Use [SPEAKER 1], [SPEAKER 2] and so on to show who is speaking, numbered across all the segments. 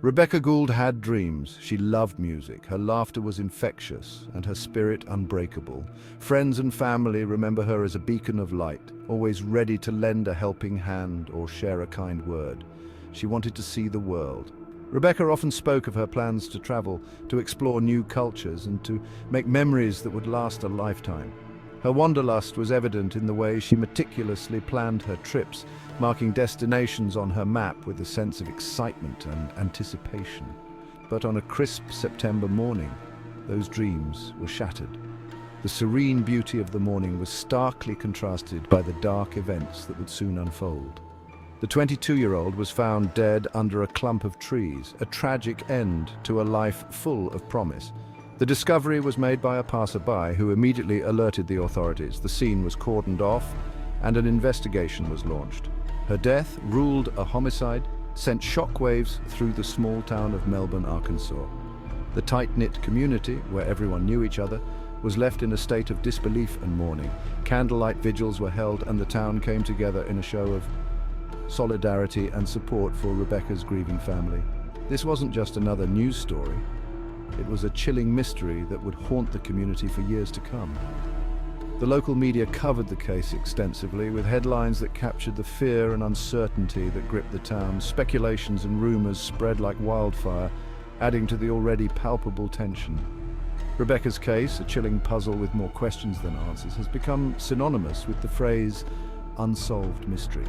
[SPEAKER 1] Rebekah Gould had dreams. She loved music. Her laughter was infectious and her spirit unbreakable. Friends and family remember her as a beacon of light, always ready to lend a helping hand or share a kind word. She wanted to see the world. Rebekah often spoke of her plans to travel, to explore new cultures, and to make memories that would last a lifetime. Her wanderlust was evident in the way she meticulously planned her trips, marking destinations on her map with a sense of excitement and anticipation. But on a crisp September morning, those dreams were shattered. The serene beauty of the morning was starkly contrasted by the dark events that would soon unfold. The 22-year-old was found dead under a clump of trees, a tragic end to a life full of promise. The discovery was made by a passerby who immediately alerted the authorities. The scene was cordoned off and an investigation was launched. Her death, ruled a homicide, sent shockwaves through the small town of Melbourne, Arkansas. The tight-knit community, where everyone knew each other, was left in a state of disbelief and mourning. Candlelight vigils were held and the town came together in a show of solidarity and support for Rebekah's grieving family. This wasn't just another news story. It was a chilling mystery that would haunt the community for years to come. The local media covered the case extensively, with headlines that captured the fear and uncertainty that gripped the town. Speculations and rumors spread like wildfire, adding to the already palpable tension. Rebekah's case, a chilling puzzle with more questions than answers, has become synonymous with the phrase unsolved mystery.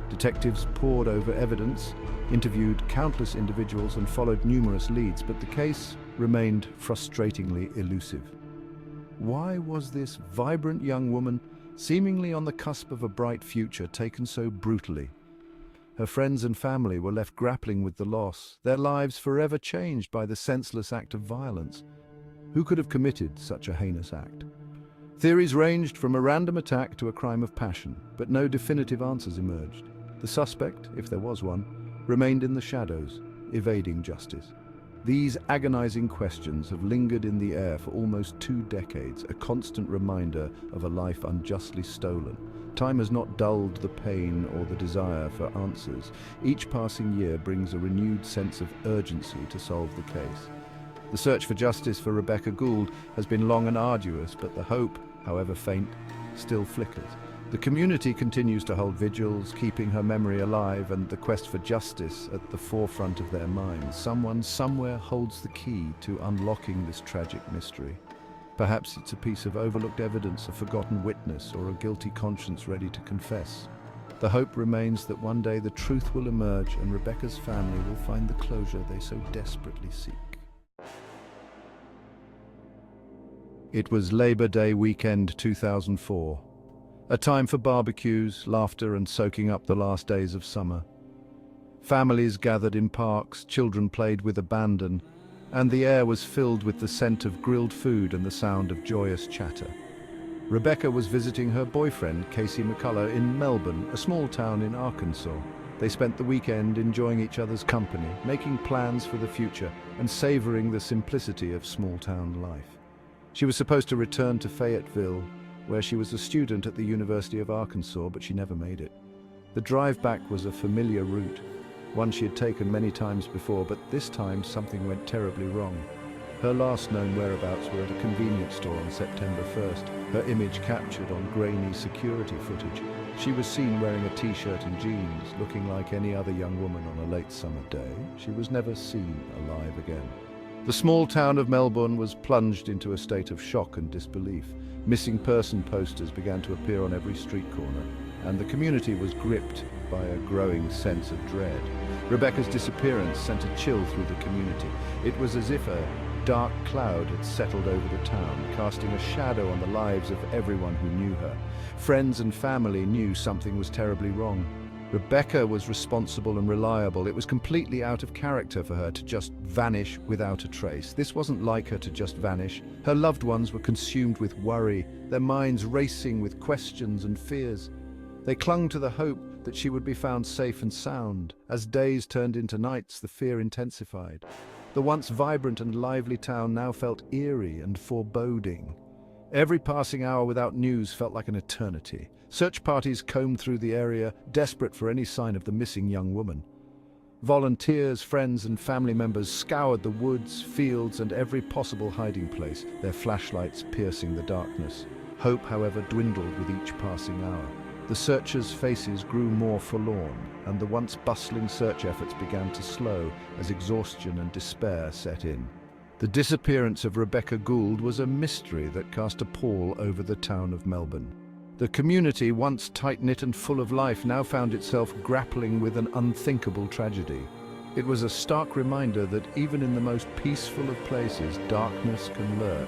[SPEAKER 1] Detectives pored over evidence, interviewed countless individuals and followed numerous leads, but the case remained frustratingly elusive. Why was this vibrant young woman, seemingly on the cusp of a bright future, taken so brutally? Her friends and family were left grappling with the loss, their lives forever changed by the senseless act of violence. Who could have committed such a heinous act? Theories ranged from a random attack to a crime of passion, but no definitive answers emerged. The suspect, if there was one, remained in the shadows, evading justice. These agonizing questions have lingered in the air for almost 2 decades, a constant reminder of a life unjustly stolen. Time has not dulled the pain or the desire for answers. Each passing year brings a renewed sense of urgency to solve the case. The search for justice for Rebekah Gould has been long and arduous, but the hope, however faint, still flickers. The community continues to hold vigils, keeping her memory alive and the quest for justice at the forefront of their minds. Someone somewhere holds the key to unlocking this tragic mystery. Perhaps it's a piece of overlooked evidence, a forgotten witness, or a guilty conscience ready to confess. The hope remains that one day the truth will emerge and Rebekah's family will find the closure they so desperately seek. It was Labor Day weekend 2004. A time for barbecues, laughter, and soaking up the last days of summer. Families gathered in parks, children played with abandon, and the air was filled with the scent of grilled food and the sound of joyous chatter. Rebekah was visiting her boyfriend, Casey McCullough, in Melbourne, a small town in Arkansas. They spent the weekend enjoying each other's company, making plans for the future, and savoring the simplicity of small-town life. She was supposed to return to Fayetteville, where she was a student at the University of Arkansas, but she never made it. The drive back was a familiar route, one she had taken many times before, but this time something went terribly wrong. Her last known whereabouts were at a convenience store on September 1st, her image captured on grainy security footage. She was seen wearing a t-shirt and jeans, looking like any other young woman on a late summer day. She was never seen alive again. The small town of Melbourne was plunged into a state of shock and disbelief. Missing person posters began to appear on every street corner, and the community was gripped by a growing sense of dread. Rebekah's disappearance sent a chill through the community. It was as if a dark cloud had settled over the town, casting a shadow on the lives of everyone who knew her. Friends and family knew something was terribly wrong. Rebekah was responsible and reliable. It was completely out of character for her to just vanish without a trace. This wasn't like her to just vanish. Her loved ones were consumed with worry, their minds racing with questions and fears. They clung to the hope that she would be found safe and sound. As days turned into nights, the fear intensified. The once vibrant and lively town now felt eerie and foreboding. Every passing hour without news felt like an eternity. Search parties combed through the area, desperate for any sign of the missing young woman. Volunteers, friends and family members scoured the woods, fields and every possible hiding place, their flashlights piercing the darkness. Hope, however, dwindled with each passing hour. The searchers' faces grew more forlorn, and the once bustling search efforts began to slow as exhaustion and despair set in. The disappearance of Rebekah Gould was a mystery that cast a pall over the town of Melbourne. The community, once tight-knit and full of life, now found itself grappling with an unthinkable tragedy. It was a stark reminder that even in the most peaceful of places, darkness can lurk.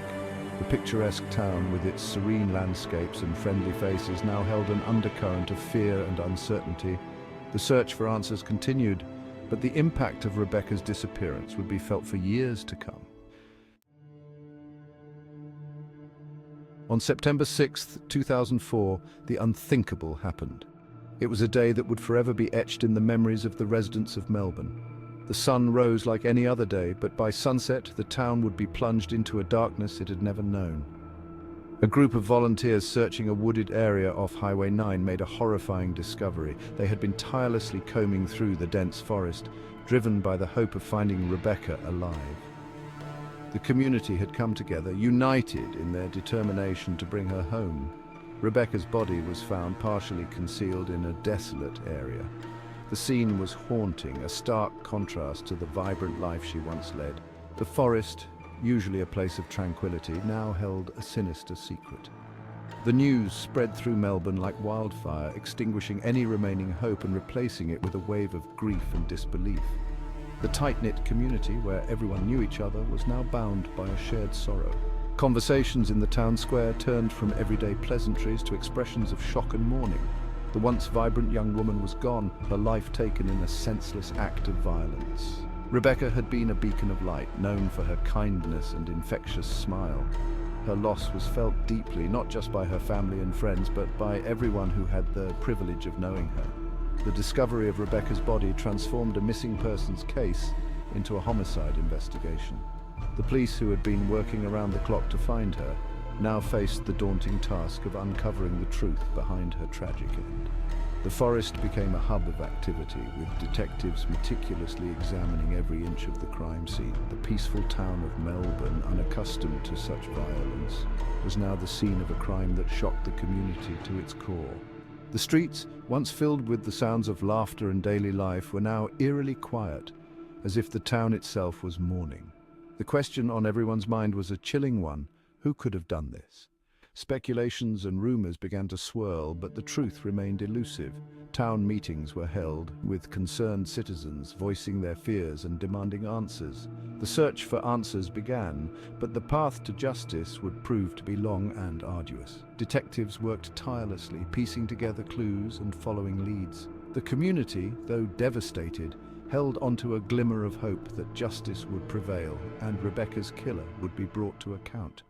[SPEAKER 1] The picturesque town, with its serene landscapes and friendly faces, now held an undercurrent of fear and uncertainty. The search for answers continued, but the impact of Rebekah's disappearance would be felt for years to come. On September 6, 2004, the unthinkable happened. It was a day that would forever be etched in the memories of the residents of Melbourne. The sun rose like any other day, but by sunset, the town would be plunged into a darkness it had never known. A group of volunteers searching a wooded area off Highway 9 made a horrifying discovery. They had been tirelessly combing through the dense forest, driven by the hope of finding Rebekah alive. The community had come together, united in their determination to bring her home. Rebekah's body was found partially concealed in a desolate area. The scene was haunting, a stark contrast to the vibrant life she once led. The forest, usually a place of tranquility, now held a sinister secret. The news spread through Melbourne like wildfire, extinguishing any remaining hope and replacing it with a wave of grief and disbelief. The tight-knit community, where everyone knew each other, was now bound by a shared sorrow. Conversations in the town square turned from everyday pleasantries to expressions of shock and mourning. The once vibrant young woman was gone, her life taken in a senseless act of violence. Rebekah had been a beacon of light, known for her kindness and infectious smile. Her loss was felt deeply, not just by her family and friends, but by everyone who had the privilege of knowing her. The discovery of Rebekah's body transformed a missing persons case into a homicide investigation. The police, who had been working around the clock to find her, now faced the daunting task of uncovering the truth behind her tragic end. The forest became a hub of activity, with detectives meticulously examining every inch of the crime scene. The peaceful town of Melbourne, unaccustomed to such violence, was now the scene of a crime that shocked the community to its core. The streets, once filled with the sounds of laughter and daily life, were now eerily quiet, as if the town itself was mourning. The question on everyone's mind was a chilling one: who could have done this? Speculations and rumors began to swirl, but the truth remained elusive. Town meetings were held, with concerned citizens voicing their fears and demanding answers. The search for answers began, but the path to justice would prove to be long and arduous. Detectives worked tirelessly, piecing together clues and following leads. The community, though devastated, held onto a glimmer of hope that justice would prevail and Rebekah's killer would be brought to account.